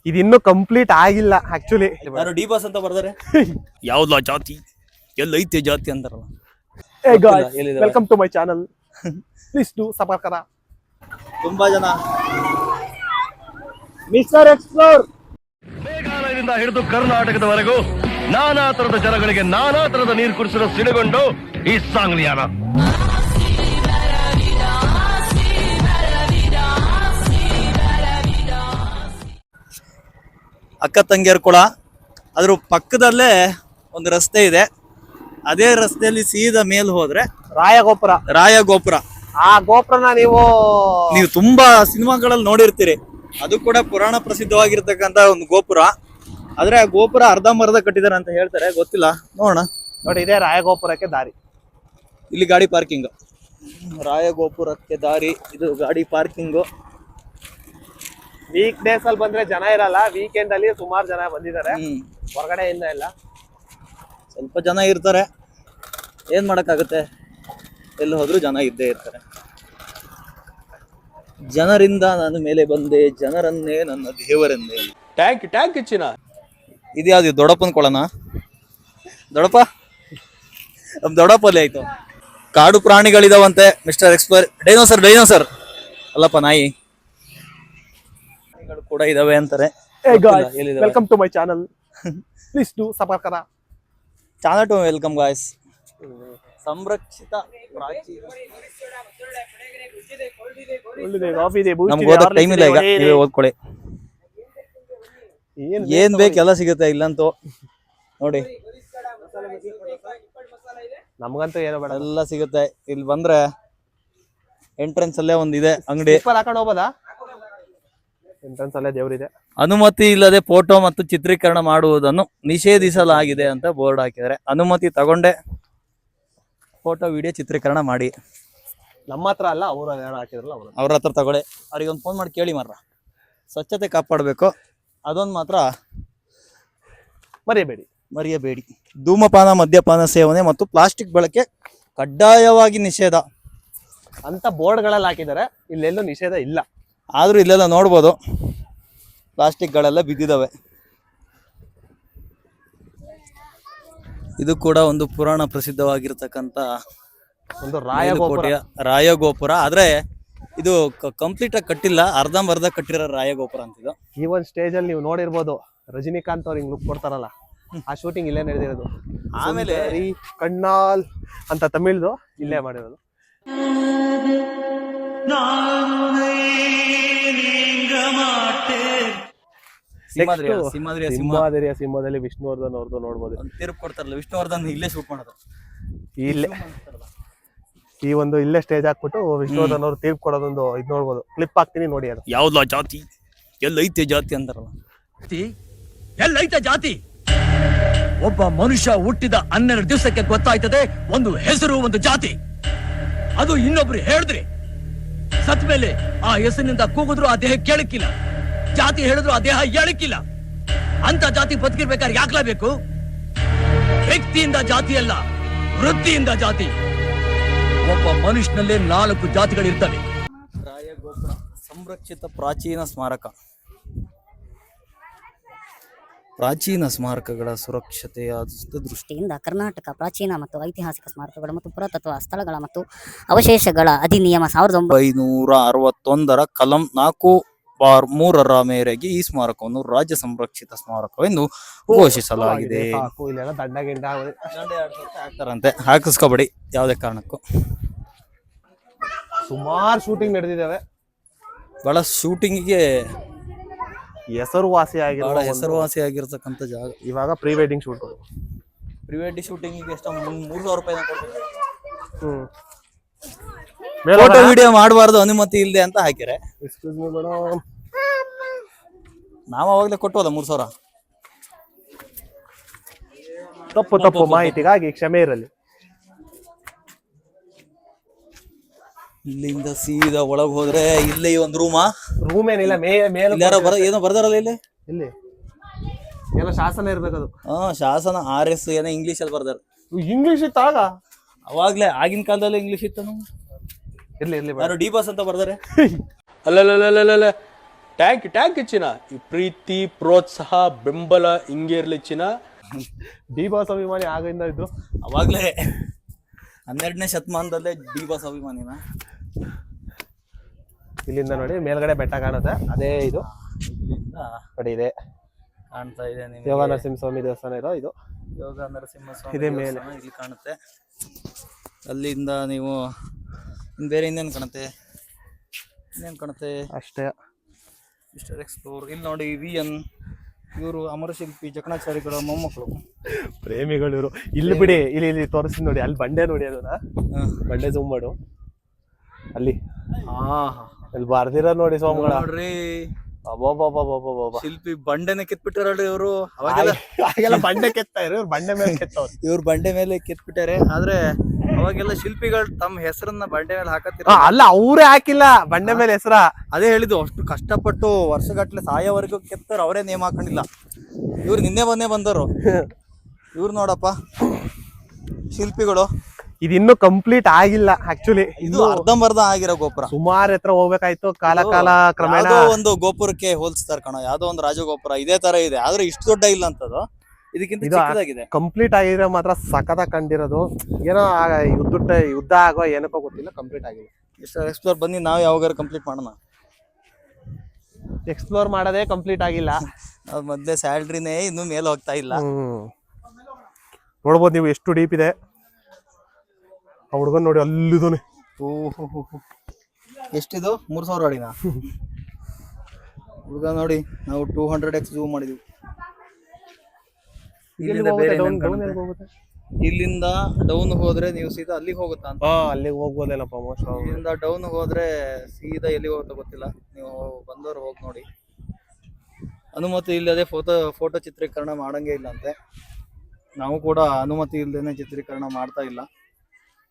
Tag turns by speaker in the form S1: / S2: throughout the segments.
S1: ಇದಿನ್ನೂ complete ಆಗಿಲ್ಲ actually.
S2: ಯಾರು D boss ಅಂತ ಬರ್ದಾರೆ. ಯಾವ್ದಲ್ಲ ಜಾತಿ ಎಲ್ಲೈತೆ ಜಾತಿ ಅಂತಾರಲ್ಲ.
S1: Welcome to my channel, please do subscribe.
S2: ತುಂಬಾ ಜನ
S1: ಮಿಸ್ಟರ್ ಎಕ್ಸ್ಪ್ಲೋರ್
S3: ಮೇಘಾಲಯದಿಂದ ಹಿಡಿದು ಕರ್ನಾಟಕದವರೆಗೂ ನಾನಾ ತರದ ಜನಗಳಿಗೆ ನಾನಾ ತರದ ನೀರು ಕುಡಿಸಲು ಸಿಡುಗೊಂಡು ಈ ಸಾಂಗ್ಲಿಯಾನ.
S2: ಅಕ್ಕ ತಂಗಿಯರ್ ಕೊಳ, ಅದ್ರ ಪಕ್ಕದಲ್ಲೇ ಒಂದು ರಸ್ತೆ ಇದೆ. ಅದೇ ರಸ್ತೆಯಲ್ಲಿ ಸೀದಾ ಮೇಲ್ ಹೋದ್ರೆ ರಾಯ ಗೋಪುರ.
S1: ಆ ಗೋಪುರನ ನೀವು
S2: ತುಂಬಾ ಸಿನಿಮಾಗಳಲ್ಲಿ ನೋಡಿರ್ತೀರಿ. ಅದು ಕೂಡ ಪುರಾಣ ಪ್ರಸಿದ್ಧವಾಗಿರ್ತಕ್ಕಂತ ಒಂದು ಗೋಪುರ. ಆದ್ರೆ ಆ ಗೋಪುರ ಅರ್ಧಂಬರ್ಧ ಕಟ್ಟಿದಾರೆ ಅಂತ ಹೇಳ್ತಾರೆ, ಗೊತ್ತಿಲ್ಲ, ನೋಡೋಣ.
S1: ನೋಡಿ, ಇದೇ ರಾಯ ಗೋಪುರಕ್ಕೆ ದಾರಿ.
S2: ಇಲ್ಲಿ ಗಾಡಿ ಪಾರ್ಕಿಂಗ್, ರಾಯ ಗೋಪುರಕ್ಕೆ ದಾರಿ, ಇದು ಗಾಡಿ ಪಾರ್ಕಿಂಗು.
S1: ವೀಕ್ ಡೇಸ್ ಅಲ್ಲಿ ಬಂದ್ರೆ ಜನ ಇರಲ್ಲ, ವೀಕೆಂಡ್ ಅಲ್ಲಿ ಸುಮಾರು ಜನ ಬಂದಿದ್ದಾರೆ ಹೊರಗಡೆಯಿಂದ ಎಲ್ಲ.
S2: ಸ್ವಲ್ಪ ಜನ ಇರ್ತಾರೆ, ಏನ್ ಮಾಡಕ್ಕಾಗತ್ತೆ, ಎಲ್ಲಿ ಹೋದ್ರು ಜನ ಇದ್ದೇ ಇರ್ತಾರೆ. ಜನರಿಂದ ನಾನು ಮೇಲೆ ಬಂದೆ, ಜನರನ್ನೇ ನನ್ನ ದೇವರೆಂದೇ.
S1: ಟ್ಯಾಂಕ್ ಹೆಚ್ಚಿನ
S2: ಇದ್ಯಾವ್ದು ದೊಡ್ಡಪ್ಪನ ಕೊಳನ? ದೊಡ್ಡಪ್ಪ ದೊಡ್ಡಪ್ಪಲ್ಲಿ ಆಯ್ತು. ಕಾಡು ಪ್ರಾಣಿಗಳಿದಾವಂತೆ ಮಿಸ್ಟರ್ ಎಕ್ಸ್ಪ್ಲೋರ್. ಡೈನೋಸರ್ ಅಲ್ಲಪ್ಪ, ನಾಯಿ ಕೂಡ ಇದಾವೆ ಅಂತಾರೆ.
S1: Welcome to my channel, please do subscribe.
S2: Channel to welcome guys. ಸಂರಕ್ಷಿತ ಪ್ರಾಚೀನ. ನಮ್ಗೆ ಓದಕ್ ಟೈಮ್ ಇಲ್ಲ ಈಗ, ನೀವೇ ಓದ್ಕೊಳ್ಳಿ. ಏನ್ ಬೇಕೆಲ್ಲ ಸಿಗುತ್ತೆ ಇಲ್ಲಂತೂ. ನೋಡಿ,
S1: ನಮ್ಗಂತೂ ಏನೋ ಬೇಡ,
S2: ಎಲ್ಲ ಸಿಗುತ್ತೆ. ಇಲ್ಲಿ ಬಂದ್ರೆ ಎಂಟ್ರೆನ್ಸ್ ಅಲ್ಲೇ ಒಂದಿದೆ ಅಂಗಡಿ.
S1: ಹಾಕೊಂಡು ಹೋಗೋದಾ? ಎಂಟ್ರೆನ್ಸ್ ಅಲ್ಲೇ ದೇವ್ರಿದೆ.
S2: ಅನುಮತಿ ಇಲ್ಲದೆ ಫೋಟೋ ಮತ್ತು ಚಿತ್ರೀಕರಣ ಮಾಡುವುದನ್ನು ನಿಷೇಧಿಸಲಾಗಿದೆ ಅಂತ ಬೋರ್ಡ್ ಹಾಕಿದ್ದಾರೆ. ಅನುಮತಿ ತಗೊಂಡೆ ಫೋಟೋ ವಿಡಿಯೋ ಚಿತ್ರೀಕರಣ ಮಾಡಿ.
S1: ನಮ್ಮ ಹತ್ರ ಅಲ್ಲ, ಅವ್ರು ಹಾಕಿದ್ರಲ್ಲ
S2: ಅವ್ರ ಹತ್ರ ತಗೊಳ್ಳಿ. ಅವ್ರಿಗೆ ಒಂದು ಫೋನ್ ಮಾಡಿ ಕೇಳಿ ಮಾರ್ರ. ಸ್ವಚ್ಛತೆ ಕಾಪಾಡಬೇಕು, ಅದೊಂದು ಮಾತ್ರ ಮರೆಯಬೇಡಿ. ಧೂಮಪಾನ, ಮದ್ಯಪಾನ ಸೇವನೆ ಮತ್ತು ಪ್ಲಾಸ್ಟಿಕ್ ಬಳಕೆ ಕಡ್ಡಾಯವಾಗಿ ನಿಷೇಧ
S1: ಅಂತ ಬೋರ್ಡ್ಗಳಲ್ಲಿ ಹಾಕಿದ್ದಾರೆ. ಇಲ್ಲೆಲ್ಲೂ ನಿಷೇಧ ಇಲ್ಲ,
S2: ಆದ್ರೂ ಇಲ್ಲೆಲ್ಲ ನೋಡ್ಬೋದು ಪ್ಲಾಸ್ಟಿಕ್ಗಳೆಲ್ಲ ಬಿದ್ದಿದ್ದಾವೆ. ಇದು ಕೂಡ ಒಂದು ಪುರಾಣ ಪ್ರಸಿದ್ಧವಾಗಿರ್ತಕ್ಕಂಥ
S1: ಒಂದು
S2: ರಾಯ ಗೋಪುರ. ಆದ್ರೆ ಇದು ಕಂಪ್ಲೀಟ್ ಆಗಿ ಕಟ್ಟಿಲ್ಲ, ಅರ್ಧಂಬರ್ಧ ಕಟ್ಟಿರೋ ರಾಯ ಗೋಪುರ ಅಂತಿದ್ದು.
S1: ಈ ಒಂದು ಸ್ಟೇಜ್ ಅಲ್ಲಿ ನೀವು ನೋಡಿರ್ಬೋದು, ರಜನಿಕಾಂತ್ ಅವ್ರು ಹಿಂಗ್ ಲುಕ್ ಕೊಡ್ತಾರಲ್ಲ, ಆ ಶೂಟಿಂಗ್ ಇಲ್ಲೇ ನಡೆದಿರೋದು. ಆಮೇಲೆ ಕಣ್ಣಾಲ್ ಅಂತ ತಮಿಳ್ದು ಇಲ್ಲೇ ಮಾಡಿರೋದು. ಸಿಂಹದಲ್ಲಿ ವಿಷ್ಣುವರ್ಧನ್ ಅವ್ರದ್ದು ನೋಡ್ಬೋದು.
S2: ತಿರುಪ್ ಕೊಡ್ತಾರಲ್ಲ, ವಿಷ್ಣುವರ್ಧನ್ ಇಲ್ಲೇ ಶೂಟ್ ಮಾಡೋದು.
S1: ಈ ಒಂದು ಇಲ್ಲೇ ಸ್ಟೇಜ್ ಹಾಕ್ಬಿಟ್ಟು ವಿಷ್ಣುವರ್ಧನ್ ಅವ್ರು ತೀರ್ಪು ಕೊಡೋದೊಂದು ಇದು ನೋಡ್ಬೋದು. ಕ್ಲಿಪ್ ಹಾಕ್ತೀನಿ ನೋಡಿ. ಅದು
S2: ಯಾವ್ದಲ್ಲ ಜಾತಿ ಎಲ್ಲೈತೆ ಜಾತಿ ಅಂತಾರಲ್ಲ.
S4: ಎಲ್ಲೈತೆ ಜಾತಿ? ಒಬ್ಬ ಮನುಷ್ಯ ಹುಟ್ಟಿದ 12 ದಿವಸಕ್ಕೆ ಗೊತ್ತಾಯ್ತದೆ ಒಂದು ಹೆಸರು, ಒಂದು ಜಾತಿ. ಅದು ಇನ್ನೊಬ್ರು ಹೇಳಿದ್ರೆ ಸತ್ ಮೇಲೆ ಆ ಹೆಸರಿನಿಂದ ಕೂಗಿದ್ರು ಆ ದೇಹ ಕೇಳಕ್ಕಿಲ್ಲ, ಜಾತಿ ಹೇಳಿದ್ರು ಆ ದೇಹ ಹೇಳಕ್ಕಿಲ್ಲ. ಅಂತ ಜಾತಿ ಬದುಕಿರ್ಬೇಕಾದ್ರೆ ಯಾಕ್ಲಾಬೇಕು? ವ್ಯಕ್ತಿಯಿಂದ ಜಾತಿ ಅಲ್ಲ, ವೃತ್ತಿಯಿಂದ ಜಾತಿ. ಒಬ್ಬ ಮನುಷ್ಯನಲ್ಲೇ 4 ಜಾತಿಗಳಿರ್ತವೆ.
S2: ರಾಯ ಗೋಪುರ ಸಂರಕ್ಷಿತ ಪ್ರಾಚೀನ ಸ್ಮಾರಕ. ಪ್ರಾಚೀನ ಸ್ಮಾರಕಗಳ ಸುರಕ್ಷತೆಯ ದೃಷ್ಟಿಯಿಂದ
S5: ಕರ್ನಾಟಕ ಪ್ರಾಚೀನ ಮತ್ತು ಐತಿಹಾಸಿಕ ಸ್ಮಾರಕಗಳು ಮತ್ತು ಪುರಾತತ್ವ ಸ್ಥಳಗಳ ಮತ್ತು ಅವಶೇಷಗಳ ಅಧಿನಿಯಮ
S2: 1961 ಕಲಂ 4/3 ಮೇರೆಗೆ ಈ ಸ್ಮಾರಕವನ್ನು ರಾಜ್ಯ ಸಂರಕ್ಷಿತ ಸ್ಮಾರಕವೆಂದು ಘೋಷಿಸಲಾಗಿದೆ. ಹಾಕ್ತಾರಂತೆ, ಹಾಕಿಸ್ಕೊಬೇಡಿ ಯಾವುದೇ ಕಾರಣಕ್ಕೂ.
S1: ಸುಮಾರು ಶೂಟಿಂಗ್ ನಡೆದಿದ್ದಾವೆ.
S2: ಬಹಳ ಶೂಟಿಂಗಿಗೆ
S1: ಹೆಸರುವಾಸಿಯಾಗಿರ್ತಕ್ಕಂಥ ಜಾಗ. ಇವಾಗ ಪ್ರೀ ವೆಡ್ಡಿಂಗ್ ಶೂಟ್ಗಳು,
S2: ಪ್ರೀ ವೆಡ್ಡಿಂಗ್ ಶೂಟಿಂಗಿಗೆ ಎಷ್ಟು 3,000 ರೂಪಾಯಿ ಫೋಟೋ ವಿಡಿಯೋ ಮಾಡಬಾರ್ದು ಅನುಮತಿ ಇಲ್ಲದೆ ಅಂತ ಹಾಕಿರೆ. ನಾವು ಅವಾಗಲೇ ಕೊಟ್ಟವಲ್ಲ 3,000.
S1: ತಪ್ಪು ಮಾಹಿತಿಗಾಗಿ ಕ್ಷಮೆ ಇರಲಿ.
S2: ಇಲ್ಲಿಂದ ಸೀದಾ ಒಳಗ್ ಹೋದ್ರೆ ಇಲ್ಲೇ ಒಂದು ರೂಮ್
S1: ಏನಿಲ್ಲ,
S2: ಏನೋ ಬರ್ದಾರಲ್ಲ ಇಲ್ಲಿ
S1: ಎಲ್ಲ ಶಾಸನ ಇರ್ಬೇಕದು.
S2: ಶಾಸನ RS ಏನೋ ಇಂಗ್ಲಿಷ್ ಅಲ್ಲಿ ಬರ್ದಾರ.
S1: ಇಂಗ್ಲಿಷ್ ಇತ್ತಾಗ?
S2: ಅವಾಗ್ಲೇ ಆಗಿನ ಕಾಲದಲ್ಲಿ ಇಂಗ್ಲಿಷ್ ಇತ್ತು.
S1: ಇರ್ಲಿ
S2: ಯಾರು ಡಿ ಬಾಸ್ ಅಂತ ಬರ್ದಾರೆ.
S6: ಅಲ್ಲ ಟ್ಯಾಂಕ್ ಚಿನ್ನ. ಈ ಪ್ರೀತಿ ಪ್ರೋತ್ಸಾಹ ಬೆಂಬಲ ಹಿಂಗೆ ಇರ್ಲಿ ಚಿನ್ನ.
S1: ಡಿ ಬಾಸ್ ಅಭಿಮಾನಿ ಆಗಿಂದ ಇದ್ದು
S2: ಅವಾಗ್ಲೇ 12ನೇ ಶತಮಾನದಲ್ಲೇ ಡಿ ಬಾಸ್ ಅಭಿಮಾನಿನ.
S1: ಇಲ್ಲಿಂದ ನೋಡಿ ಮೇಲ್ಗಡೆ ಬೆಟ್ಟ ಕಾಣುತ್ತೆ, ಅದೇ ಇದು
S2: ಇಲ್ಲಿಂದ
S1: ನೋಡಿ ಇದೆ
S2: ಕಾಣ್ತಾ ಇದೆ ನಿಮ್ಗೆ
S1: ಯೋಗ ನರಸಿಂಹಸ್ವಾಮಿ ದೇವಸ್ಥಾನ ಇರೋ ಇದು.
S2: ಯೋಗ ನರಸಿಂಹಸ್ವಾಮಿ
S1: ಇದೆ ಮೇಲೆ.
S2: ದೇವಸ್ಥಾನ ಇಲ್ಲಿ ಕಾಣುತ್ತೆ. ಅಲ್ಲಿಂದ ನೀವು ಬೇರೆ ಇನ್ನೇನು ಕಾಣುತ್ತೆ,
S1: ಅಷ್ಟೇ.
S2: Mister explore. ಇಲ್ಲಿ ನೋಡಿ VN, ಇವರು ಅಮರಶಿಲ್ಪಿ ಜಕಣಾಚಾರಿಗಳ ಮೊಮ್ಮಕ್ಕಳು,
S1: ಪ್ರೇಮಿಗಳು ಇವರು. ಇಲ್ಲಿ ಬಿಡಿ, ಇಲ್ಲಿ ತೋರಿಸಿ ನೋಡಿ, ಅಲ್ಲಿ ಬಂಡೆ ನೋಡಿ, ಅದನ್ನ ಬಂಡೆ ಜೂಮ್ ಮಾಡು, ಅಲ್ಲಿ ಅಲ್ಲಿ ಬರ್ದಿರೋ ನೋಡಿ ಸ್ವಾಮಿಗಳ.
S2: ನೋಡ್ರಿ
S1: ಅಬ್ಬಬ್ಬಬ್ಬಬ್ಬಬ್ಬಬ್ಬ.
S2: ಶಿಲ್ಪಿ ಬಂಡೆನೆ ಕಿತ್ಬಿಟ್ಟಾರಲ್ರಿ ಇವರು.
S1: ಅವಾಗೆಲ್ಲ ಬಂಡೆ ಕೆತ್ತಾ ಇವ್ರು ಬಂಡೆ ಮೇಲೆ ಕೆತ್ತವ್ರು.
S2: ಇವ್ರು ಬಂಡೆ ಮೇಲೆ ಕಿತ್ಬಿಟ್ಟಾರೆ. ಆದ್ರೆ ಅವಾಗೆಲ್ಲ ಶಿಲ್ಪಿಗಳು ತಮ್ಮ ಹೆಸರನ್ನ ಬಂಡೆ ಮೇಲೆ ಹಾಕತ್ತಿರ.
S1: ಅಲ್ಲ, ಅವ್ರೇ ಹಾಕಿಲ್ಲ ಬಂಡೆ ಮೇಲೆ ಹೆಸರ.
S2: ಅದೇ ಹೇಳಿದ್ದು, ಅಷ್ಟು ಕಷ್ಟಪಟ್ಟು ವರ್ಷಗಟ್ಲೆ ಸಾಯೋವರೆಗೂ ಕೆತ್ತಾರ, ಅವರೇ ನೇಮ್ ಹಾಕೊಂಡಿಲ್ಲ. ಇವ್ರು ನಿನ್ನೆ ಮೊನ್ನೆ ಬಂದವರು. ಇವ್ರು ನೋಡಪ್ಪ ಶಿಲ್ಪಿಗಳು.
S1: ಇದು ಇನ್ನೂ ಕಂಪ್ಲೀಟ್ ಆಗಿಲ್ಲ ಆಕ್ಚುಲಿ.
S2: ಇದು ಅರ್ಧಂಬರ್ಧ ಆಗಿರೋ ಗೋಪುರ.
S1: ಸುಮಾರು ಎತ್ತರ ಹೋಗ್ಬೇಕಾಯ್ತು, ಕಾಲ ಕ್ರಮೇಣ.
S2: ಯಾವ್ದೋ ಒಂದು ಗೋಪುರಕ್ಕೆ ಹೋಲಿಸ್ತಾರ ಕಣೋ, ಯಾವ್ದೋ ಒಂದು ರಾಜಗೋಪುರ ಇದೇ ತರ ಇದೆ, ಆದ್ರೆ ಇಷ್ಟು ದೊಡ್ಡ ಇಲ್ಲ ಅಂತದ್ದು. ಇದಕ್ಕಿಂತ ಚಿಕ್ಕದಾಗಿದೆ.
S1: ಕಂಪ್ಲೀಟ್ ಆಗಿದ್ರೆ ಮಾತ್ರ ಸಖತ್ತಾಗಿ ಕಂಡಿರೋದು. ಏನೋ ಯುದ್ಧ ಆಗೋ ಏನಕ್ಕೋ ಗೊತ್ತಿಲ್ಲ, ಕಂಪ್ಲೀಟ್ ಆಗಿಲ್ಲ.
S2: ಎಕ್ಸ್ಪ್ಲೋರ್ ಬನ್ನಿ, ನಾವು ಯಾವಾಗಾರ ಕಂಪ್ಲೀಟ್ ಮಾಡೋಣ.
S1: ಎಕ್ಸ್ಪ್ಲೋರ್ ಮಾಡೋದೇ ಕಂಪ್ಲೀಟ್ ಆಗಿಲ್ಲ.
S2: ಅದ್ ಮೊದ್ಲೇ ಸ್ಯಾಲ್ರಿನೇ ಇನ್ನೂ ಮೇಲೆ ಹೋಗ್ತಾ ಇಲ್ಲ.
S1: ನೋಡ್ಬೋದು ನೀವು ಎಷ್ಟು ಡೀಪ್ ಇದೆ. ಆ ಹುಡ್ಗನ್ ನೋಡಿ ಅಲ್ಲಿದೋನೆ.
S2: ಎಷ್ಟಿದು? 3000 ಅಡಿನ ಹುಡುಗ ನೋಡಿ. ನಾವು 200x ಝೂಮ್ ಮಾಡಿದ್ವಿ. ಇಲ್ಲಿಂದ ಡೌನ್ ಹೋದ್ರೆ ನೀವು ಸೀದಾ ಅಲ್ಲಿಗೆ ಹೋಗುತ್ತಾ ಅಂತ.
S1: ಅಲ್ಲಿಗೆ ಹೋಗ್ಬೋದೇನಪ್ಪ ಮೋಸ್ಟ್.
S2: ಇಲ್ಲಿಂದ ಡೌನ್ ಹೋದ್ರೆ ಸೀದಾ ಎಲ್ಲಿಗೆ ಹೋಗುತ್ತಾ ಗೊತ್ತಿಲ್ಲ. ನೀವು ಬಂದವರು ಹೋಗಿ ನೋಡಿ. ಅನುಮತಿ ಇಲ್ಲದೆ ಫೋಟೋ ಚಿತ್ರೀಕರಣ ಮಾಡಂಗೆ ಇಲ್ಲ ಅಂತೆ. ನಾವು ಕೂಡ ಅನುಮತಿ ಇಲ್ಲದೇನೆ ಚಿತ್ರೀಕರಣ ಮಾಡ್ತಾ ಇಲ್ಲ.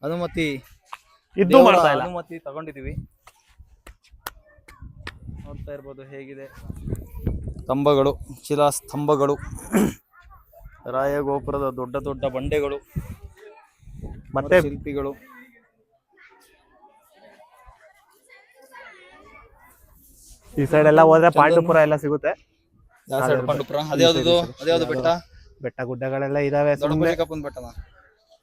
S2: ಅನುಮತಿ ತಗೊಂಡಿದೀವಿ. ನೋಡ್ತಾ ಇರ್ಬೋದು ಹೇಗಿದೆ ಸ್ತಂಭಗಳು, ಶಿಲಾ ಸ್ತಂಭಗಳು, ರಾಯಗೋಪುರದ ದೊಡ್ಡ ದೊಡ್ಡ ಬಂಡೆಗಳು, ಮತ್ತೆ ಶಿಲ್ಪಿಗಳು.
S1: ಈ ಸೈಡ್ ಎಲ್ಲ ಹೋದ್ರೆ ಪಾಂಡುಪುರ ಎಲ್ಲ ಸಿಗುತ್ತೆ.
S2: ಪಾಂಡುಪುರ ಅದ್ಯಾವ್ದು
S1: ಬೆಟ್ಟ ಗುಡ್ಡಗಳೆಲ್ಲ ಇದಾವೆ.
S2: ಬೆಟ್ಟನ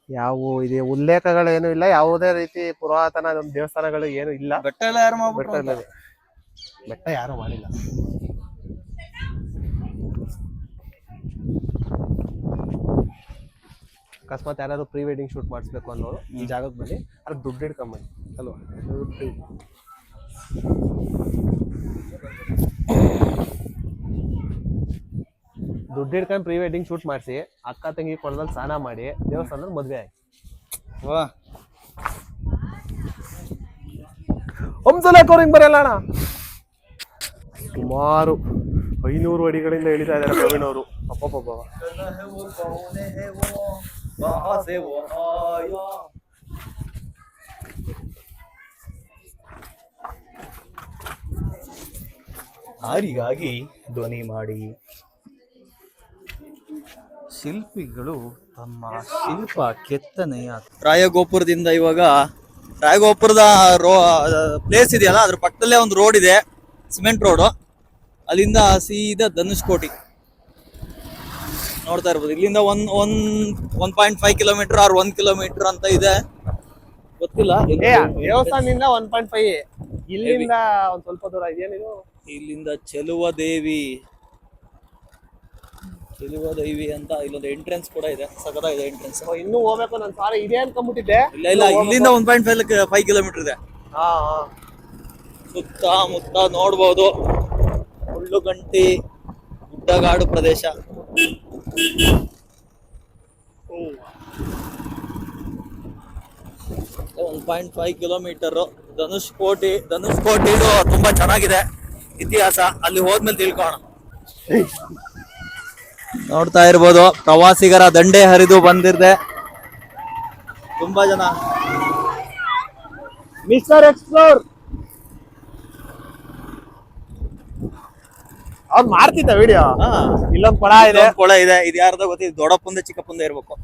S1: ಯಾವ ಇದೆ ಉಲ್ಲೇಖಗಳೇನು ಇಲ್ಲ, ಯಾವುದೇ ರೀತಿ ಪುರಾತನ ದೇವಸ್ಥಾನಗಳು ಏನು ಇಲ್ಲ.
S2: ಬೆಟ್ಟ ಎಲ್ಲ ಯಾರು ಮಾಡ್ಬಿಟ್ರು?
S1: ಬೆಟ್ಟ ಯಾರು ಮಾಡಿಲ್ಲ. ಅಕಸ್ಮಾತ್ ಯಾರಾದ್ರು ಪ್ರೀ ವೆಡ್ಡಿಂಗ್ ಶೂಟ್ ಮಾಡಿಸ್ಬೇಕು ಅನ್ನೋರು ಈ ಜಾಗಕ್ಕೆ ಬನ್ನಿ, ಅದಕ್ಕೆ ದುಡ್ಡು ಹಿಡ್ಕೊಂಬನ್ನಿ ಅಲ್ವಾ. ದುಡ್ಡು ಹಿಡ್ಕೊಂಡು ಪ್ರೀ ವೆಡ್ಡಿಂಗ್ ಶೂಟ್ ಮಾಡಿಸಿ, ಅಕ್ಕ ತಂಗಿ ಕೊಳದಲ್ಲಿ ಸ್ನಾನ ಮಾಡಿ ದೇವಸ್ಥಾನದಲ್ಲಿ ಮದ್ವೆ ಆಗಿ ಒಂದ್ಸಲ ಕೋರಿಂಗ್ ಬರಲ್ಲ ಅಣ್ಣ. ಸುಮಾರು 500 ಅಡಿಗಳಿಂದ ಇಳಿತಾ ಇದ್ದಾರೆ ಪ್ರವೀಣ್ ಅವರು. ಅಪ್ಪಪ್ಪ
S2: ಯಾರಿಗಾಗಿ ಧ್ವನಿ ಮಾಡಿ. ಶಿಲ್ಪಿಗಳು ತಮ್ಮ ಶಿಲ್ಪ ಕೆತ್ತನೆಯ ರಾಯಗೋಪುರದಿಂದ ಇವಾಗ ರಾಯಗೋಪುರದ ಪ್ಲೇಸ್ ಇದೆಯಲ್ಲ, ಅದ್ರ ಪಕ್ಕದಲ್ಲೇ ಒಂದು ರೋಡ್ ಇದೆ, ಸಿಮೆಂಟ್ ರೋಡ್. ಅಲ್ಲಿಂದ ಸೀದಾ ಧನುಷ್ಕೋಟಿ ನೋಡ್ತಾ ಇರ್ಬೋದು. ಇಲ್ಲಿಂದ 1.5 ಕಿಲೋಮೀಟರ್ ಆರ್ 1 ಕಿಲೋಮೀಟರ್ ಅಂತ ಇದೆ, ಗೊತ್ತಿಲ್ಲ.
S1: ದೇವಸ್ಥಾನದಿಂದ 1.5, ಇಲ್ಲಿಂದ ಒಂದ್ ಸ್ವಲ್ಪ ದೂರ ಇದೇನಿದು.
S2: ಇಲ್ಲಿಂದ ಚೆಲುವ ದೇವಿ ಅಂತ ಇಲ್ಲೊಂದು ಎಂಟ್ರೆನ್ಸ್ ಕೂಡ ಇದೆ, ಸಖತ್ತಾಗಿದೆ ಎಂಟ್ರೆನ್ಸ್.
S1: ಇನ್ನೂ ಹೋಗ್ಬೇಕು, ನಾನು ಸಾರಿ ಇದೆ ಅನ್ಕೊಂಡ್ಬಿಟ್ಟಿದ್ದೆ.
S2: ಇಲ್ಲ ಇಲ್ಲಿಂದ 1.5 ಕಿಲೋಮೀಟರ್ ಇದೆ. ಸುತ್ತಮುತ್ತ ನೋಡ್ಬೋದು ಮುಳ್ಳುಗಂಟಿ ಗುಡ್ಡಗಾಡು ಪ್ರದೇಶ. 1.5 ಕಿಲೋಮೀಟರ್. ಧನುಷ್ಕೋಟಿ ತುಂಬಾ ಚೆನ್ನಾಗಿದೆ ಇತಿಹಾಸ, ಅಲ್ಲಿ ಹೋದ್ಮೇಲೆ ತಿಳ್ಕೋಣ. ನೋಡ್ತಾ ಇರ್ಬೋದು ಪ್ರವಾಸಿಗರ ದಂಡೆ ಹರಿದು ಬಂದಿದೆ ತುಂಬಾ ಜನ.
S1: ಮಿಸ್ಟರ್ ಎಕ್ಸ್ಪ್ಲೋರ್ ಅವ್ರು ಮಾಡ್ತಿದ್ದ ವಿಡಿಯೋ. ಇಲ್ಲೊಂದು ಕೊಳ ಇದೆ.
S2: ಇದು ಯಾರ್ದ ಗೊತ್ತಿದೆ, ದೊಡ್ಡಪ್ಪಂದ ಚಿಕ್ಕಪ್ಪಂದ ಇರ್ಬೇಕು.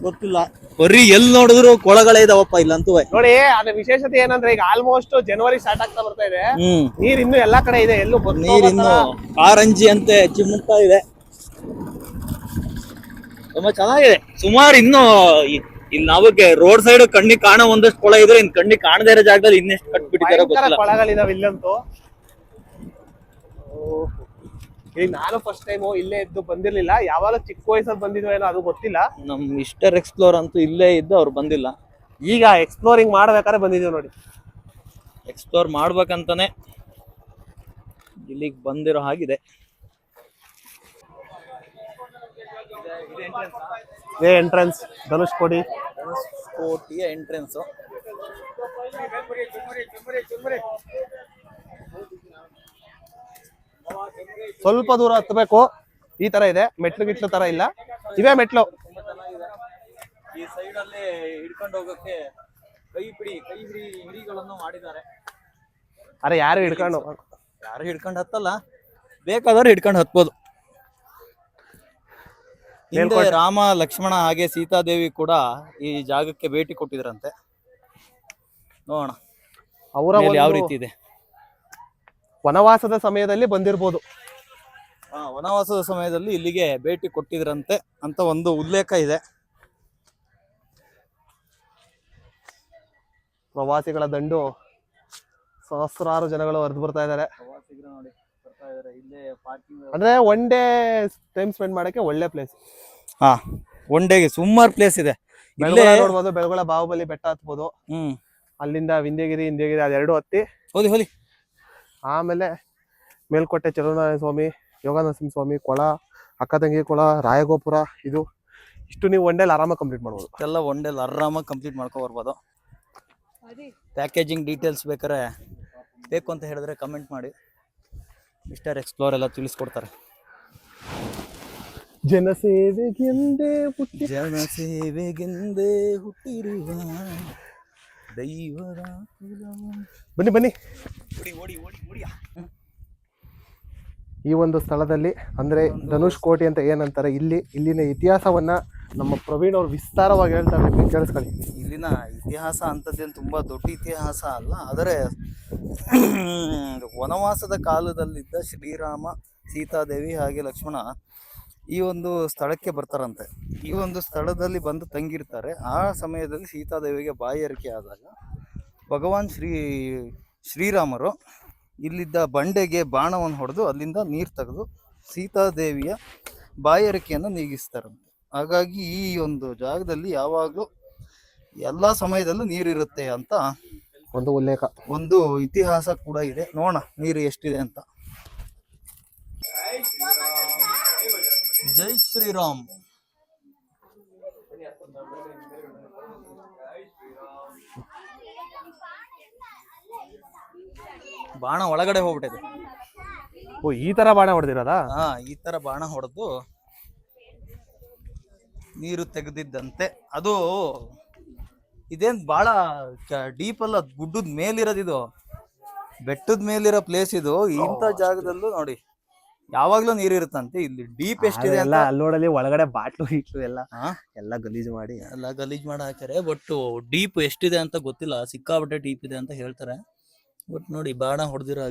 S2: ಗೊತ್ತಿಲ್ಲ. ಬರೀ ಎಲ್ಲಿ ನೋಡಿದ್ರು ಕೊಳಗಳೇ ಇದಾವಪ್ಪ ಇಲ್ಲಂತೂ.
S1: ನೋಡಿ ಅದ್ರ ವಿಶೇಷತೆ ಏನಂದ್ರೆ ಈಗ ಆಲ್ಮೋಸ್ಟ್ ಜನವರಿ ಸ್ಟಾರ್ಟ್ ಆಗ್ತಾ ಬರ್ತಾ ಇದೆ, ನೀರ್ ಇನ್ನು ಎಲ್ಲಾ ಕಡೆ ಇದೆ, ಎಲ್ಲೂ
S2: ನೀರ್ ಇನ್ನು ಕಾರಂಜಿ ಅಂತೆ ಚಿಮ್ಮುತ್ತಾ ಇದೆ. ತುಂಬಾ ಚೆನ್ನಾಗಿದೆ. ಸುಮಾರು ಇನ್ನು ಇಲ್ಲಿ ನಾವಕ್ಕೆ ರೋಡ್ ಸೈಡ್ ಕಣ್ಣಿಗೆ ಕಾಣೋ ಒಂದಷ್ಟು ಕೊಳ ಇದ್ರೆ ಇನ್ ಕಣ್ಣಿಗೆ ಕಾಣದೇ ಇರೋ ಜಾಗದಲ್ಲಿ ಇನ್ನೆಷ್ಟು ಕಟ್ಬಿಟ್ಟಿದ್ದಾರೆ ಗೊತ್ತಿಲ್ಲ.
S1: ಕೊಳಗಳಿದಾವೆ ಇಲ್ಲಂತೂ. ಈಗ ನಾನು ಫಸ್ಟ್ ಟೈಮ್ ಇಲ್ಲೇ ಇದ್ದು ಬಂದಿರ್ಲಿಲ್ಲ, ಯಾವಾಗ ಚಿಕ್ಕ ವಯಸ್ಸಲ್ಲಿ ಬಂದಿದ್ವು ಏನೋ ಅದು ಗೊತ್ತಿಲ್ಲ.
S2: ನಮ್ ಮಿಸ್ಟರ್ ಎಕ್ಸ್ಪ್ಲೋರ್ ಅಂತೂ ಇಲ್ಲೇ ಇದ್ದು ಅವ್ರು ಬಂದಿಲ್ಲ.
S1: ಈಗ ಎಕ್ಸ್ಪ್ಲೋರಿಂಗ್ ಮಾಡ್ಬೇಕಾದ್ರೆ ಬಂದಿದೀವಿ ನೋಡಿ.
S2: ಎಕ್ಸ್ಪ್ಲೋರ್ ಮಾಡ್ಬೇಕಂತಾನೆ ಇಲ್ಲಿಗೆ ಬಂದಿರೋ ಹಾಗಿದೆ.
S1: ಇದೇ ಎಂಟ್ರೆನ್ಸ್ ಧನುಷ್ಕೋಟಿ
S2: ಕೋಟಿಯ ಎಂಟ್ರೆನ್ಸ್.
S1: ಸ್ವಲ್ಪ ದೂರ ಹತ್ತಬೇಕು, ಈ ತರ ಇದೆ, ಮೆಟ್ಲು ಗಿಟ್ಲು ತರ ಇಲ್ಲ, ಇವೇ ಮೆಟ್ಲು.
S2: ಈ ಸೈಡ್ ಅಲ್ಲಿ ಹಿಡ್ಕೊಂಡು ಹೋಗಕ್ಕೆ ಕೈ ಹಿಡಿಗಳನ್ನು ಮಾಡಿದ್ದಾರೆ.
S1: ಅರೆ ಯಾರು ಹಿಡ್ಕೊಂಡು
S2: ಹತ್ತಲ್ಲ, ಬೇಕಾದವ್ರು ಹಿಡ್ಕೊಂಡು ಹತ್ಬೋದು. ಹಿಂದೆ ರಾಮ ಲಕ್ಷ್ಮಣ ಹಾಗೆ ಸೀತಾದೇವಿ ಕೂಡ ಈ ಜಾಗಕ್ಕೆ ಭೇಟಿ ಕೊಟ್ಟಿದ್ರಂತೆ. ನೋಡೋಣ
S1: ಅವರ
S2: ಯಾವ ರೀತಿ ಇದೆ.
S1: ವನವಾಸದ ಸಮಯದಲ್ಲಿ ಬಂದಿರ್ಬೋದು.
S2: ವನವಾಸದ ಸಮಯದಲ್ಲಿ ಇಲ್ಲಿಗೆ ಭೇಟಿ ಕೊಟ್ಟಿದ್ರಂತೆ ಅಂತ ಒಂದು ಉಲ್ಲೇಖ ಇದೆ.
S1: ಪ್ರವಾಸಿಗಳ ದಂಡು, ಸಹಸ್ರಾರು ಜನಗಳು ಹರಿದು ಬರ್ತಾ ಇದ್ದಾರೆ. ಅಂದ್ರೆ ಒನ್ ಡೇ ಟೈಮ್ ಸ್ಪೆಂಡ್ ಮಾಡಕ್ಕೆ ಒಳ್ಳೆ ಪ್ಲೇಸ್.
S2: ಒನ್ ಡೇಗೆ ಸುಮಾರು ಪ್ಲೇಸ್ ಇದೆ.
S1: ನೋಡ್ಬೋದು, ಬೆಳಗೊಳ ಬಾಹುಬಲಿ ಬೆಟ್ಟ ಹತ್ಬೋದು. ಅಲ್ಲಿಂದ ವಿಂಧ್ಯಗಿರಿ ಅದೆರಡು ಹತ್ತಿ
S2: ಹೋಲಿ
S1: ಆಮೇಲೆ ಮೇಲ್ಕೋಟೆ ಚಲುವನಾರಾಯಣ ಸ್ವಾಮಿ, ಯೋಗಾನರಸಿಂಹ ಸ್ವಾಮಿ, ಕೊಳ, ಅಕ್ಕತಂಗಿ ಕೊಳ, ರಾಯಗೋಪುರ, ಇಷ್ಟು ನೀವು ಒನ್ ಡೇಲಿ ಆರಾಮಾಗಿ ಕಂಪ್ಲೀಟ್ ಮಾಡ್ಬೋದು.
S2: ಎಲ್ಲ ಒನ್ ಡೇಲಿ ಆರಾಮಾಗಿ ಕಂಪ್ಲೀಟ್ ಮಾಡ್ಕೊ ಬರ್ಬೋದು. ಪ್ಯಾಕೇಜಿಂಗ್ ಡೀಟೇಲ್ಸ್ ಬೇಕು ಅಂತ ಹೇಳಿದ್ರೆ ಕಮೆಂಟ್ ಮಾಡಿ, ಮಿಸ್ಟರ್ ಎಕ್ಸ್ಪ್ಲೋರ್ ಎಲ್ಲ ತಿಳಿಸ್ಕೊಡ್ತಾರೆ.
S1: ಜನಸೇವೆಗೆಂದೇ
S2: ಹುಟ್ಟಿರುವ ದೈವದ
S1: ಬನ್ನಿ ಈ ಒಂದು ಸ್ಥಳದಲ್ಲಿ ಅಂದ್ರೆ ಧನುಷ್ಕೋಟಿ ಅಂತ ಏನಂತಾರೆ, ಇಲ್ಲಿನ ಇತಿಹಾಸವನ್ನ ನಮ್ಮ ಪ್ರವೀಣ್ ಅವ್ರು ವಿಸ್ತಾರವಾಗಿ ಹೇಳ್ತಾರೆ, ನಿಮಗೆ ಕೇಳಿಸ್ಕೊಳ್ಳಿ.
S2: ಇಲ್ಲಿನ ಇತಿಹಾಸ ಅಂತದ್ದೇನು ತುಂಬಾ ದೊಡ್ಡ ಇತಿಹಾಸ ಅಲ್ಲ, ಆದರೆ ವನವಾಸದ ಕಾಲದಲ್ಲಿದ್ದ ಶ್ರೀರಾಮ, ಸೀತಾದೇವಿ ಹಾಗೆ ಲಕ್ಷ್ಮಣ ಈ ಒಂದು ಸ್ಥಳಕ್ಕೆ ಬರ್ತಾರಂತೆ. ಈ ಒಂದು ಸ್ಥಳದಲ್ಲಿ ಬಂದು ತಂಗಿರ್ತಾರೆ. ಆ ಸಮಯದಲ್ಲಿ ಸೀತಾದೇವಿಗೆ ಬಾಯಾರಿಕೆ ಆದಾಗ ಭಗವಾನ್ ಶ್ರೀರಾಮರು ಇಲ್ಲಿದ್ದ ಬಂಡೆಗೆ ಬಾಣವನ್ನು ಹೊಡೆದು ಅಲ್ಲಿಂದ ನೀರು ತೆಗೆದು ಸೀತಾದೇವಿಯ ಬಾಯಾರಿಕೆಯನ್ನು ನೀಗಿಸ್ತಾರಂತೆ. ಹಾಗಾಗಿ ಈ ಒಂದು ಜಾಗದಲ್ಲಿ ಯಾವಾಗಲೂ ಎಲ್ಲ ಸಮಯದಲ್ಲೂ ನೀರಿರುತ್ತೆ ಅಂತ
S1: ಒಂದು ಉಲ್ಲೇಖ,
S2: ಒಂದು ಇತಿಹಾಸ ಕೂಡ ಇದೆ. ನೋಡೋಣ ನೀರು ಎಷ್ಟಿದೆ ಅಂತ. ಜೈ ಶ್ರೀರಾಮ್. ಬಾಣ ಒಳಗಡೆ ಹೋಗ್ಬಿಟ್ಟಿದೆ.
S1: ಓ, ಈ ತರ ಬಾಣ ಹೊಡೆದಿರೋದಾ?
S2: ಈ ತರ ಬಾಣ ಹೊಡೆದು ನೀರು ತೆಗೆದಿದ್ದಂತೆ. ಅದು ಇದೇನ್ ಬಾಳ ಡೀಪ್ ಅಲ್ಲ, ಗುಡ್ಡದ ಮೇಲಿರೋದು, ಇದು ಬೆಟ್ಟದ ಮೇಲಿರೋ ಪ್ಲೇಸ್ ಇದು. ಇಂಥ ಜಾಗದಲ್ಲೂ ನೋಡಿ ಯಾವಾಗ್ಲೂ ನೀರು ಇರುತ್ತಂತೆ. ಇಲ್ಲಿ ಡೀಪ್ ಎಷ್ಟಿದೆ ಅಂತ
S1: ಅಲ್ಲೋಡಲ್ಲಿ ಒಳಗಡೆ ಬಾಟ್ಲು ಇಟ್ಲು ಎಲ್ಲ ಗಲೀಜು ಮಾಡಿ
S2: ಹಾಕ್ತಾರೆ. ಬಟ್ ಡೀಪ್ ಎಷ್ಟಿದೆ ಅಂತ ಗೊತ್ತಿಲ್ಲ, ಸಿಕ್ಕಾಪಟ್ಟೆ ಡೀಪ್ ಇದೆ ಅಂತ ಹೇಳ್ತಾರೆ. ಬಟ್ ನೋಡಿ ಬಾಣ ಹೊಡೆದಿರೋ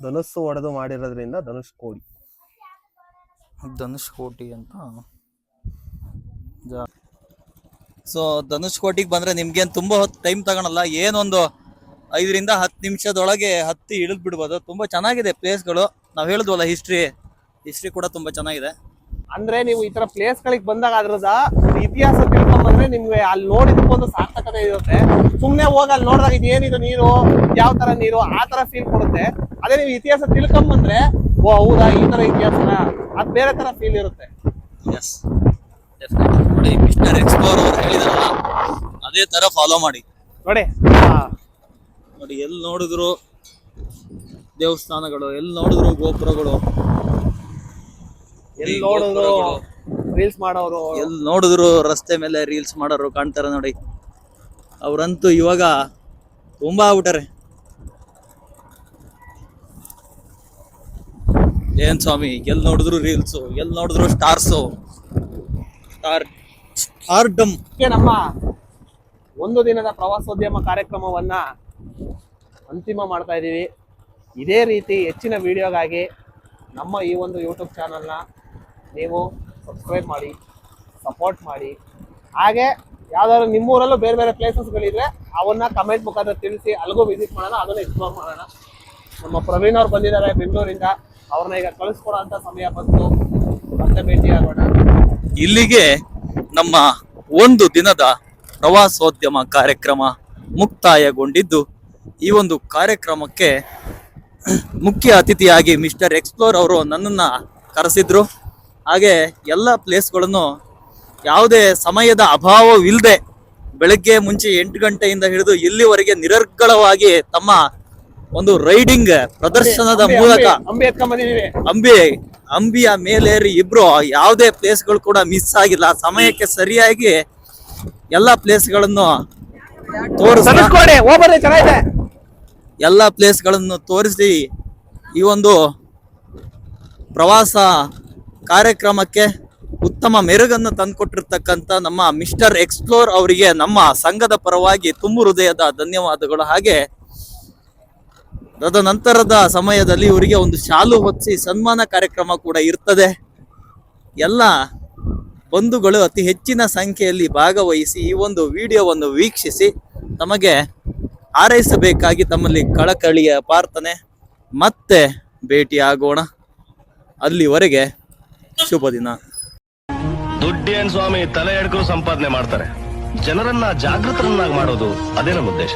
S1: ಧನುಸ್ಸು ಹೊಡೆದು ಮಾಡಿರೋದ್ರಿಂದ
S2: ಧನುಷ್ಕೋಟಿ ಅಂತ. ಸೊ ಧನುಷ್ಕೋಟಿಗೆ ಬಂದ್ರೆ ನಿಮ್ಗೇನು ತುಂಬಾ ಹೊತ್ತು ಟೈಮ್ ತಗೊಳಲ್ಲ, ಏನೊಂದು 5 ರಿಂದ 10 ನಿಮಿಷದೊಳಗೆ ಹತ್ತಿ ಇಳಿದ್ ಬಿಡ್ಬೋದು. ತುಂಬಾ ಚೆನ್ನಾಗಿದೆ ಪ್ಲೇಸ್ಗಳು. ನಾವ್ ಹೇಳಿದ್ವಲ್ಲ, ಹಿಸ್ಟ್ರಿ ಕೂಡ ತುಂಬಾ ಚೆನ್ನಾಗಿದೆ.
S1: ಅಂದ್ರೆ ನೀವು ಈ ತರ ಪ್ಲೇಸ್ ಗಳಿಗೆ ಬಂದಾಗ ಅದ್ರದ ಇತಿಹಾಸ ತಿಳ್ಕೊಂಡ್ಬಂದ್ರೆ ನಿಮ್ಗೆ ಅಲ್ಲಿ ನೋಡಿದ್ಕೊಂದು ಸಾರ್ಥಕತೆ ಇರುತ್ತೆ. ಸುಮ್ನೆ ಹೋಗಿ ಅಲ್ಲಿ ನೋಡಿದಾಗ ಇದೇನಿದು ನೀರು, ಯಾವ ತರ ನೀರು, ಆ ತರ ಫೀಲ್ ಕೊಡುತ್ತೆ. ಅದೇ ನೀವು ಇತಿಹಾಸ ತಿಳ್ಕೊಂಡ್ಬಂದ್ರೆ ಓ ಹೌದಾ ಈ ತರ ಇತಿಹಾಸನ, ಅದ್ ಬೇರೆ ತರ ಫೀಲ್ ಇರುತ್ತೆ.
S2: ನೋಡಿ ಮಿಸ್ಟರ್ ಎಕ್ಸ್ಪ್ಲೋರ್ ಅವ್ರು ಹೇಳಿದಾರಲ್ಲ, ಅದೇ ತರ ಫಾಲೋ ಮಾಡಿ.
S1: ನೋಡಿ
S2: ಎಲ್ಲಿ ನೋಡಿದ್ರು ದೇವಸ್ಥಾನಗಳು, ಎಲ್ಲಿ ನೋಡಿದ್ರು ಗೋಪುರಗಳು,
S1: ಎಲ್ಲಿ ನೋಡಿದ್ರು ರೀಲ್ಸ್ ಮಾಡೋರು,
S2: ಎಲ್ಲಿ ನೋಡಿದ್ರು ರಸ್ತೆ ಮೇಲೆ ರೀಲ್ಸ್ ಮಾಡೋರು ಕಾಣ್ತಾರೆ ನೋಡಿ. ಅವ್ರಂತೂ ಇವಾಗ ತುಂಬಾ ಆಗ್ಬಿಟ್ಟಾರೆ. ಏನ್ ಸ್ವಾಮಿ, ಎಲ್ಲಿ ನೋಡಿದ್ರು ರೀಲ್ಸು, ಎಲ್ಲಿ ನೋಡಿದ್ರು ಸ್ಟಾರ್ ಆರ್ಡಮ್
S1: ನಮ್ಮ ಒಂದು ದಿನದ ಪ್ರವಾಸೋದ್ಯಮ ಕಾರ್ಯಕ್ರಮವನ್ನ ಅಂತಿಮ ಮಾಡ್ತಾ ಇದ್ದೀವಿ. ಇದೇ ರೀತಿ ಹೆಚ್ಚಿನ ವಿಡಿಯೋಗಾಗಿ ನಮ್ಮ ಈ ಒಂದು ಯೂಟ್ಯೂಬ್ ಚಾನಲ್ನ ನೀವು ಸಬ್ಸ್ಕ್ರೈಬ್ ಮಾಡಿ, ಸಪೋರ್ಟ್ ಮಾಡಿ. ಹಾಗೆ ಯಾವ್ದಾದ್ರು ನಿಮ್ಮೂರಲ್ಲೂ ಬೇರೆ ಬೇರೆ ಪ್ಲೇಸಸ್ಗಳಿದ್ರೆ ಅವನ್ನ ಕಮೆಂಟ್ ಮುಖಾಂತರ ತಿಳಿಸಿ, ಅಲ್ಲಿಗೂ ವಿಸಿಟ್ ಮಾಡೋಣ, ಅದನ್ನ ಎಕ್ಸ್ಪ್ಲೋರ್ ಮಾಡೋಣ. ನಮ್ಮ ಪ್ರವೀಣ್ ಅವ್ರು ಬಂದಿದ್ದಾರೆ ಬೆಂಗಳೂರಿಂದ, ಅವ್ರನ್ನ ಈಗ ಕಳಿಸ್ಕೊಡೋ ಅಂತ ಸಮಯ ಬಂತು, ಮತ್ತೆ ಭೇಟಿ ಆಗೋಣ.
S2: ಇಲ್ಲಿಗೆ ನಮ್ಮ ಒಂದು ದಿನದ ಪ್ರವಾಸೋದ್ಯಮ ಕಾರ್ಯಕ್ರಮ ಮುಕ್ತಾಯಗೊಂಡಿದ್ದು, ಈ ಒಂದು ಕಾರ್ಯಕ್ರಮಕ್ಕೆ ಮುಖ್ಯ ಅತಿಥಿಯಾಗಿ ಮಿಸ್ಟರ್ ಎಕ್ಸ್ಪ್ಲೋರ್ ಅವರು ನನ್ನನ್ನು ಕರೆಸಿದ್ರು. ಹಾಗೆ ಎಲ್ಲ ಪ್ಲೇಸ್ಗಳನ್ನು ಯಾವುದೇ ಸಮಯದ ಅಭಾವವಿಲ್ಲದೆ ಬೆಳಗ್ಗೆ ಮುಂಚೆ 8 ಗಂಟೆಯಿಂದ ಹಿಡಿದು ಇಲ್ಲಿವರೆಗೆ ನಿರರ್ಗಳವಾಗಿ ತಮ್ಮ ಒಂದು ರೈಡಿಂಗ್ ಪ್ರದರ್ಶನದ ಮೂಲಕ ಅಂಬಿಯ ಮೇಲೇರಿ ಇಬ್ರು ಯಾವುದೇ ಪ್ಲೇಸ್ಗಳು ಕೂಡ ಮಿಸ್ ಆಗಿಲ್ಲ. ಸಮಯಕ್ಕೆ ಸರಿಯಾಗಿ ಎಲ್ಲ ಪ್ಲೇಸ್ಗಳನ್ನು ಎಲ್ಲ ಪ್ಲೇಸ್ಗಳನ್ನು ತೋರಿಸಿ ಈ ಒಂದು ಪ್ರವಾಸ ಕಾರ್ಯಕ್ರಮಕ್ಕೆ ಉತ್ತಮ ಮೆರುಗನ್ನು ತಂದುಕೊಟ್ಟಿರ್ತಕ್ಕಂಥ ನಮ್ಮ ಮಿಸ್ಟರ್ ಎಕ್ಸ್ಪ್ಲೋರ್ ಅವರಿಗೆ ನಮ್ಮ ಸಂಘದ ಪರವಾಗಿ ತುಂಬು ಹೃದಯದ ಧನ್ಯವಾದಗಳು. ಹಾಗೆ ತದನಂತರದ ಸಮಯದಲ್ಲಿ ಇವರಿಗೆ ಒಂದು ಶಾಲು ಹೊತ್ತಿಸಿ ಸನ್ಮಾನ ಕಾರ್ಯಕ್ರಮ ಕೂಡ ಇರ್ತದೆ. ಎಲ್ಲ ಬಂಧುಗಳು ಅತಿ ಹೆಚ್ಚಿನ ಸಂಖ್ಯೆಯಲ್ಲಿ ಭಾಗವಹಿಸಿ ಈ ಒಂದು ವಿಡಿಯೋವನ್ನು ವೀಕ್ಷಿಸಿ ತಮಗೆ ಹಾರೈಸಬೇಕಾಗಿ ತಮ್ಮಲ್ಲಿ ಕಳಕಳಿಯ ಪ್ರಾರ್ಥನೆ. ಮತ್ತೆ ಭೇಟಿಯಾಗೋಣ, ಅಲ್ಲಿವರೆಗೆ ಶುಭ ದಿನ.
S3: ದುಡ್ಡೇನ್ ಸ್ವಾಮಿ ತಲೆ ಎಡ್ಕರು ಸಂಪಾದನೆ ಮಾಡ್ತಾರೆ, ಜನರನ್ನ ಜಾಗೃತರನ್ನಾಗಿ ಮಾಡೋದು ಅದೇ ನಮ್ಮ ಉದ್ದೇಶ.